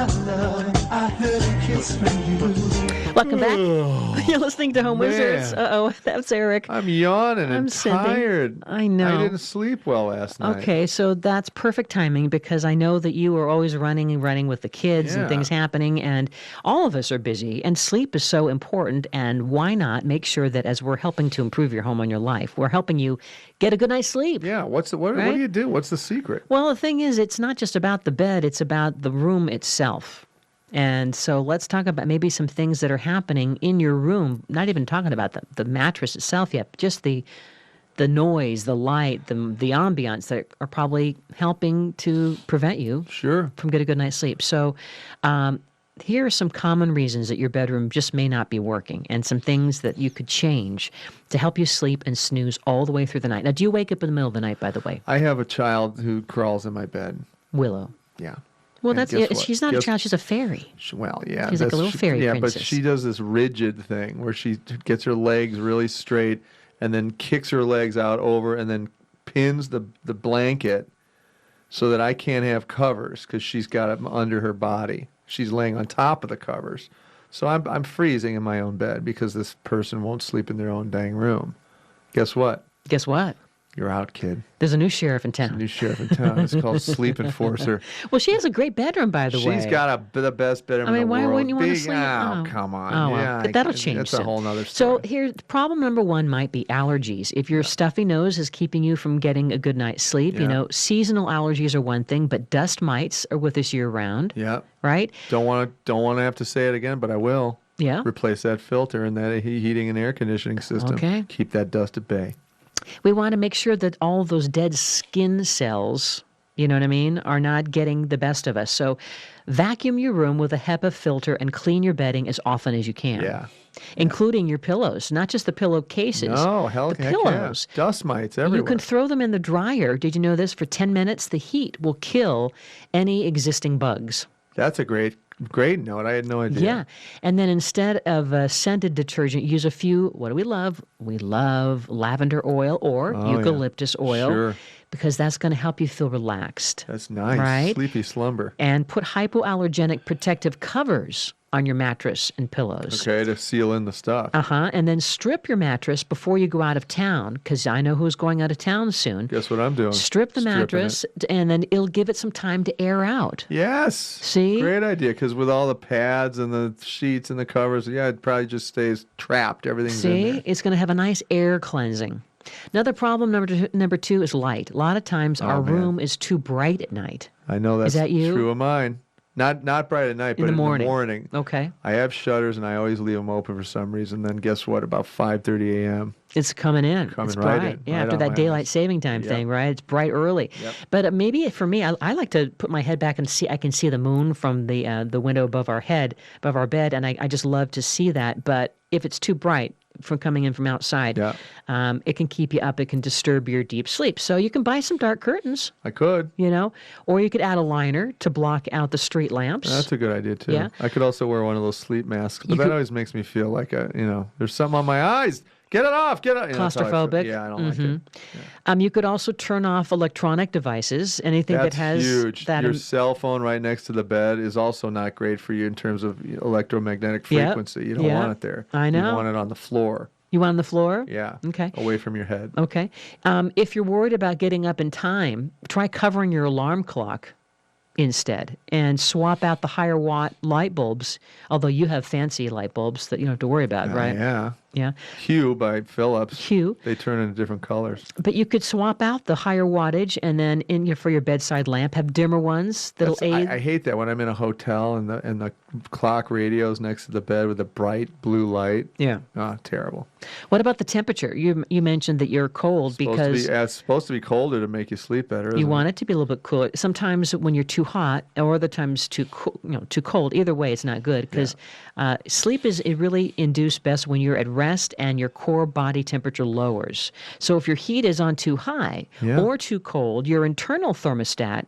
my love, I heard a kiss from you. Welcome back. You're listening to Home Wizards. Uh-oh, that's Eric. I'm yawning and Cindy. tired. I know. I didn't sleep well last night. Okay, so that's perfect timing because I know that you are always running with the kids and things happening, and all of us are busy, and sleep is so important, and why not make sure that as we're helping to improve your home and your life, we're helping you get a good night's sleep. Yeah, what do you do? What's the secret? Well, the thing is, it's not just about the bed, it's about the room itself. And so let's talk about maybe some things that are happening in your room, not even talking about the mattress itself yet, but just the noise, the light, the ambiance that are probably helping to prevent you from getting a good night's sleep. So here are some common reasons that your bedroom just may not be working and some things that you could change to help you sleep and snooze all the way through the night. Now, do you wake up in the middle of the night, by the way? I have a child who crawls in my bed. Willow. Yeah. Well, she's not a child, she's a fairy. Well, yeah. She's like a little fairy princess. But she does this rigid thing where she gets her legs really straight and then kicks her legs out over and then pins the blanket so that I can't have covers because she's got them under her body. She's laying on top of the covers. So I'm freezing in my own bed because this person won't sleep in their own dang room. Guess what? Guess what? You're out, kid. There's a new sheriff in town. There's a new sheriff in town. It's called Sleep Enforcer. Well, she has a great bedroom, by the way. She's got the best bedroom in the world. Why wouldn't you want to sleep? Oh, come on. Oh, well. Yeah, But that'll change. That's a whole other story. So here's problem number one might be allergies. If your stuffy nose is keeping you from getting a good night's sleep, seasonal allergies are one thing, but dust mites are with us year round. Yeah. Right? Don't want to have to say it again, but I will. Yeah. Replace that filter in that heating and air conditioning system. Okay. Keep that dust at bay. We want to make sure that all of those dead skin cells, you know what I mean, are not getting the best of us. So vacuum your room with a HEPA filter and clean your bedding as often as you can. Yeah. Including your pillows, not just the pillowcases. No, the pillows. Yeah. Dust mites everywhere. You can throw them in the dryer. Did you know this? For 10 minutes, the heat will kill any existing bugs. That's a great note. I had no idea. Yeah. And then instead of scented detergent, use a few, what do we love? We love lavender oil or eucalyptus oil. Sure. Because that's going to help you feel relaxed. That's nice. Right? Sleepy slumber. And put hypoallergenic protective covers on your mattress and pillows. Okay, to seal in the stuff. And then strip your mattress before you go out of town, because I know who's going out of town soon. Guess what I'm doing? Strip the mattress, and then it'll give it some time to air out. Yes. See? Great idea, because with all the pads and the sheets and the covers, it probably just stays trapped. Everything's in there. See? It's going to have a nice air cleansing. Another problem, number two, is light. A lot of times our room is too bright at night. I know that's Is that you? true of mine. Not bright at night, but in the morning. Okay. I have shutters, and I always leave them open for some reason. Then guess what? About 5:30 a.m. It's coming in. It's right bright. in. Yeah, Right after on that my daylight eyes. saving time Yep. thing, right? It's bright early. Yep. But maybe for me, I like to put my head back and see. I can see the moon from the window above our bed, and I just love to see that. But if it's too bright from coming in from outside, it can keep you up. It can disturb your deep sleep. So you can buy some dark curtains. I could. Or you could add a liner to block out the street lamps. That's a good idea, too. Yeah. I could also wear one of those sleep masks, but that always makes me feel like, there's something on my eyes. Get it off. Get it. That's how I feel. Claustrophobic. Yeah, I don't like it. Yeah. You could also turn off electronic devices. Anything That's that has huge. that. Your cell phone right next to the bed is also not great for you in terms of electromagnetic frequency. You don't want it there. I know. You want it on the floor. You want on the floor? Yeah. Okay. Away from your head. Okay. If you're worried about getting up in time, try covering your alarm clock instead and swap out the higher watt light bulbs, although you have fancy light bulbs that you don't have to worry about, right? Yeah. Yeah. Hue by Philips. Hue. They turn into different colors. But you could swap out the higher wattage and then for your bedside lamp, have dimmer ones that'll aid. I hate that when I'm in a hotel and the clock radio's next to the bed with a bright blue light. Yeah. Oh, terrible. What about the temperature? You mentioned that you're cold because it's supposed to be colder to make you sleep better. you want it to be a little bit cooler. Sometimes when you're too hot, or other times too cold. Either way, it's not good because sleep is really induced best when you're at rest and your core body temperature lowers. So if your heat is on too high or too cold, your internal thermostat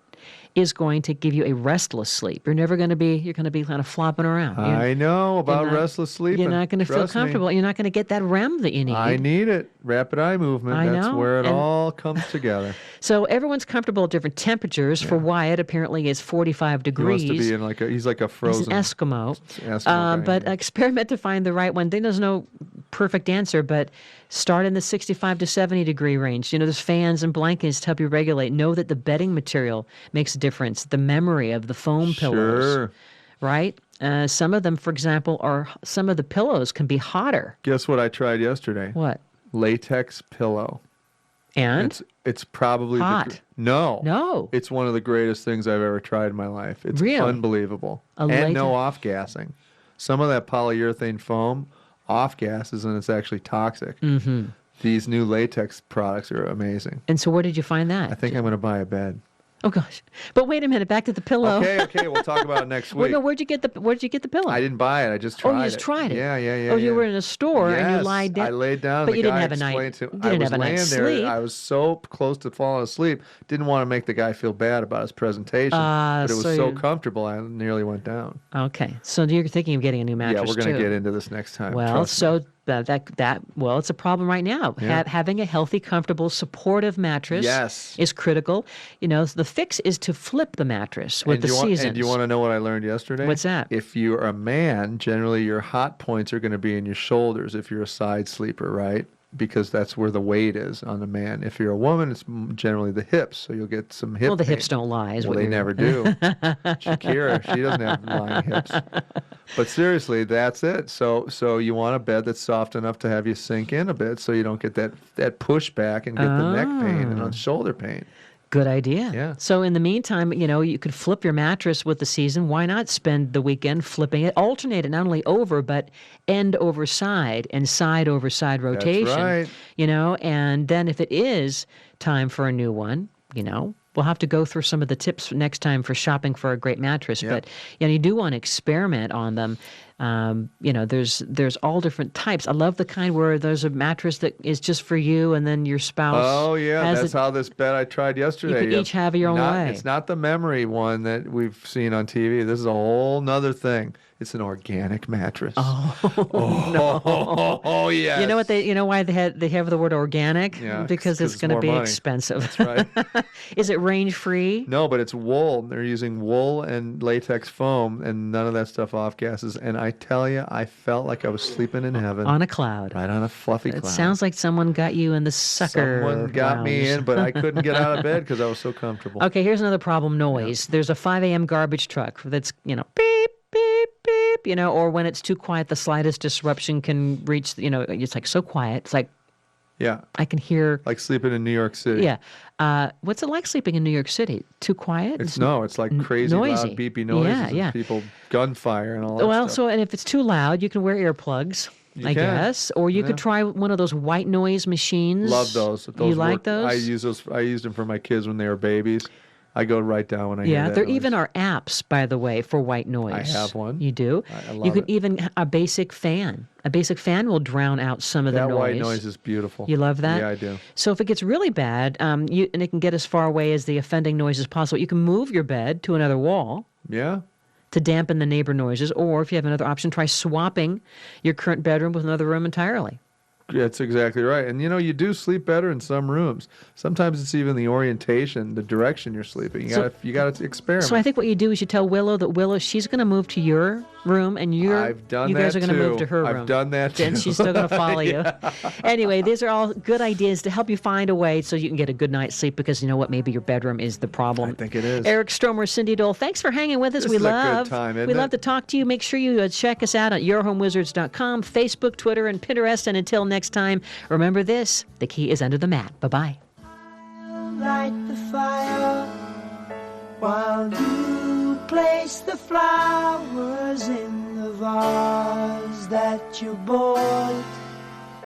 is going to give you a restless sleep. You're going to be kind of flopping around. I know about you're not- restless sleeping. You're not going to feel Trust me. comfortable. You're not going to get that REM that you need. I need it. Rapid eye movement. I That's know, where it and- all comes together. So everyone's comfortable at different temperatures. For Wyatt, apparently, it's 45 He degrees. wants to be in he's like a He's frozen an Eskimo. Eskimo guy, But yeah. experiment to find the right one. There's no perfect answer, but start in the 65 to 70 degree range. There's fans and blankets to help you regulate. Know that the bedding material makes a difference. The memory of the foam pillows, Sure. right? Some of them, for example, some of the pillows can be hotter. Guess what I tried yesterday? What? Latex pillow. And? It's probably Hot. No. No. It's one of the greatest things I've ever tried in my life. It's Really? unbelievable. A And no latex- off-gassing. Some of that polyurethane foam off-gasses and it's actually toxic. Mm-hmm. These new latex products are amazing. And so where did you find that? I think I'm going to buy a bed. Oh, gosh. But wait a minute. Back to the pillow. Okay, we'll talk about it next Well, week. no, where'd you get the pillow? I didn't buy it. I just Oh, tried it. you just tried it. Yeah. Oh, you were in a store and you Yes, lied down. I laid down. But the you didn't guy have a night. explained to- You I didn't was have a laying night's there. sleep. I was so close to falling asleep. Didn't want to make the guy feel bad about his presentation. But it was so so you- comfortable, I nearly went down. Okay, so you're thinking of getting a new mattress Yeah, we're going too. to get into this next time. Well, trust me. so it's a problem right now. Yeah. Having a healthy, comfortable, supportive mattress Yes. is critical. The fix is to flip the mattress with And the do you want- seasons. And do you want to know what I learned yesterday? What's that? If you're a man, generally your hot points are going to be in your shoulders if you're a side sleeper, right? Because that's where the weight is on the man. If you're a woman, it's generally the hips, so you'll get some hip Well, the pain. hips don't lie. Is Well, what they you're- never do. Shakira, she doesn't have lying hips. But seriously, that's it. So you want a bed that's soft enough to have you sink in a bit, so you don't get that pushback and get the neck pain and shoulder pain. Good idea. Yeah. So in the meantime, you could flip your mattress with the season. Why not spend the weekend flipping it? Alternate it not only over, but end over side and side over side rotation. right. And then if it is time for a new one, we'll have to go through some of the tips next time for shopping for a great mattress. Yep. But you do want to experiment on them. There's all different types. I love the kind where there's a mattress that is just for you, and then your spouse. Oh yeah, has that's how this bed I tried yesterday. could each have your own way. It's not the memory one that we've seen on TV. This is a whole nother thing. It's an organic mattress. Oh yes. You know what why they have the word organic? Yeah, because 'cause it's going to more be money. expensive. That's right. Is it range free? No, but it's wool. They're using wool and latex foam, and none of that stuff off gases. And I tell you, I felt like I was sleeping in heaven, On a cloud. right on a fluffy It cloud. sounds like someone got you in the sucker. Someone got me lounge. in, but I couldn't get out of bed because I was so comfortable. Okay, here's another problem: noise. There's a 5 a.m. garbage truck that's beep beep beep. Or when it's too quiet, the slightest disruption can reach. It's like so quiet. It's like Yeah, I can hear. like sleeping in New York City. Yeah. What's it like sleeping in New York City? Too quiet? It's like crazy noisy. loud beepy noises Yeah. and people gunfire and all that Well, stuff. and if it's too loud, you can wear earplugs, I can. guess, or you could try one of those white noise machines. Love those. You like work- those? I use those. I used them for my kids when they were babies. I go right down when I hear Yeah, that there noise. even are apps, by the way, for white noise. I have one. You do? I You love can it. even a basic fan. A basic fan will drown out some of that the noise. white noise is beautiful. You love that? Yeah, I do. So if it gets really bad, and it can get as far away as the offending noise as possible, you can move your bed to another wall Yeah. to dampen the neighbor noises, or if you have another option, try swapping your current bedroom with another room entirely. That's exactly right. And you do sleep better in some rooms. Sometimes it's even the orientation, the direction you're sleeping. You got to experiment. So I think what you do is you tell Willow that she's going to move to your room, and you guys are going to move to her room. I've done that too. And she's still going to follow you. Anyway, these are all good ideas to help you find a way so you can get a good night's sleep, because you know what? Maybe your bedroom is the problem. I think it is. Eric Stromer, Cindy Dole, thanks for hanging with us. This we is a good love time, isn't we it? love to talk to you. Make sure you check us out at yourhomewizards.com, Facebook, Twitter, and Pinterest. And until next time, remember this: the key is under the mat. Bye-bye. Light the fire while you place the flowers in the vase that you bought.